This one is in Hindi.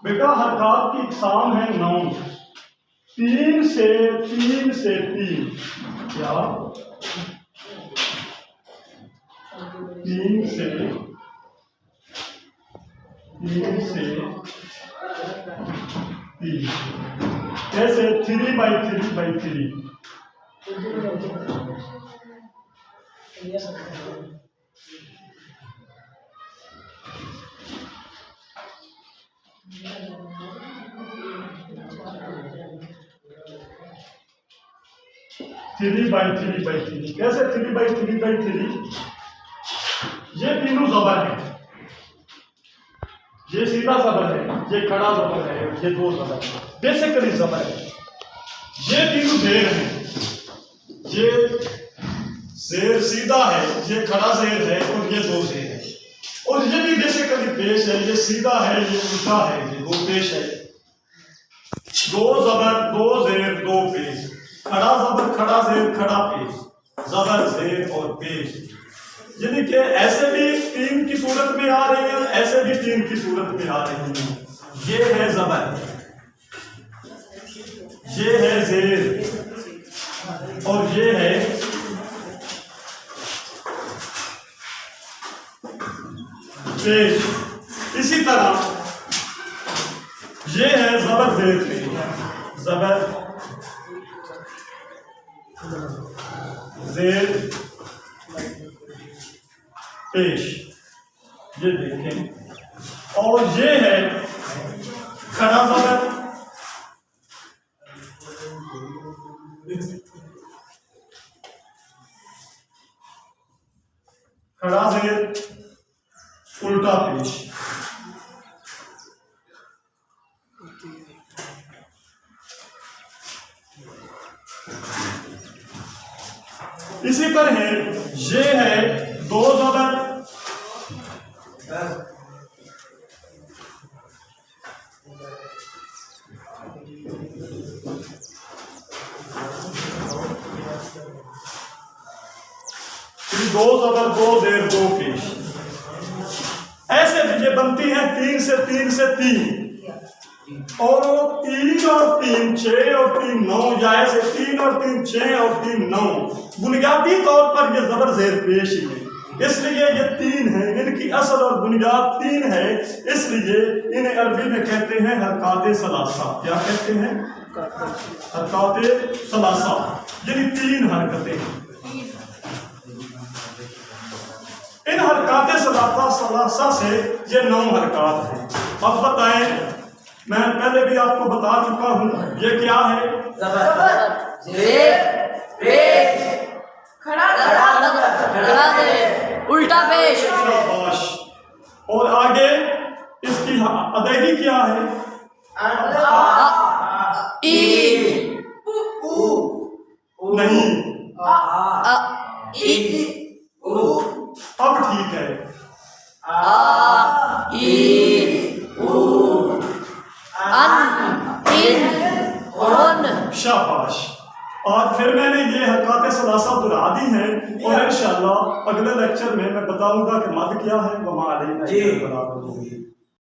बेटा हरकत की इकसाम है 9। 3 से 3 से 3 क्या 3 से 3 से 3 कैसे 3/3/3 3/3/3 कैसे 3/3/3 ये तीनों जबर है, ये सीधा जबर है, ये खड़ा जबर है, ये दो जबर है, बेसिकली जबर है। ये तीनों जेर हैं, ये जेर सीधा है, ये खड़ा जेर है और ये दो जेर है। और ये भी बेसिकली पेश है, ये सीधा है, ये उल्टा है, ये दो पेश है। दो जबर दो जेर दो पेश, खड़ा जबर खड़ा जेर खड़ा पेश, जबर जेर और पेश। यानी कि ऐसे भी 3 की सूरत में आ रही है, ऐसे भी 3 की सूरत में आ रही है। ये है जबर, ये है जेर और ये है पेश। इसी तरह ये है जबर जेर जबर जेर पेश, ये देखें। और ये है खड़ा जबर, खड़ा जेर उल्टा पेश। इसी तरह ये है दो जबर दो जबर दो जेर दो पेश। ऐसे भी ये बनती है 3 से 3 से 3 और 3 और 3 6 और 3 9, या ऐसे 3 और 3 6 और 3 9। बुनियादी तौर पर ये जबर जेर पेश ही है, इसलिए ये 3 है, इनकी असल और बुनियाद 3 है, इसलिए इन्हें अरबी में कहते हैं हरकाते सलासा। क्या कहते हैं? हरकाते सलासा, यानी 3 हरकतें। इन हरकाते सलासा से ये 9 हरकत हैं। अब बताएं, मैं पहले भी आपको बता चुका हूं, ये क्या है? उल्टा पेश। और आगे इसकी अदायगी क्या है? नहीं, अब ठीक है। शाबाश। और फिर मैंने ये हरकत सलासा दोहरा दी हैं और इंशाअल्लाह अगले लेक्चर में मैं बताऊंगा कि मद क्या है। वमा अलैना इल्लल बलाग।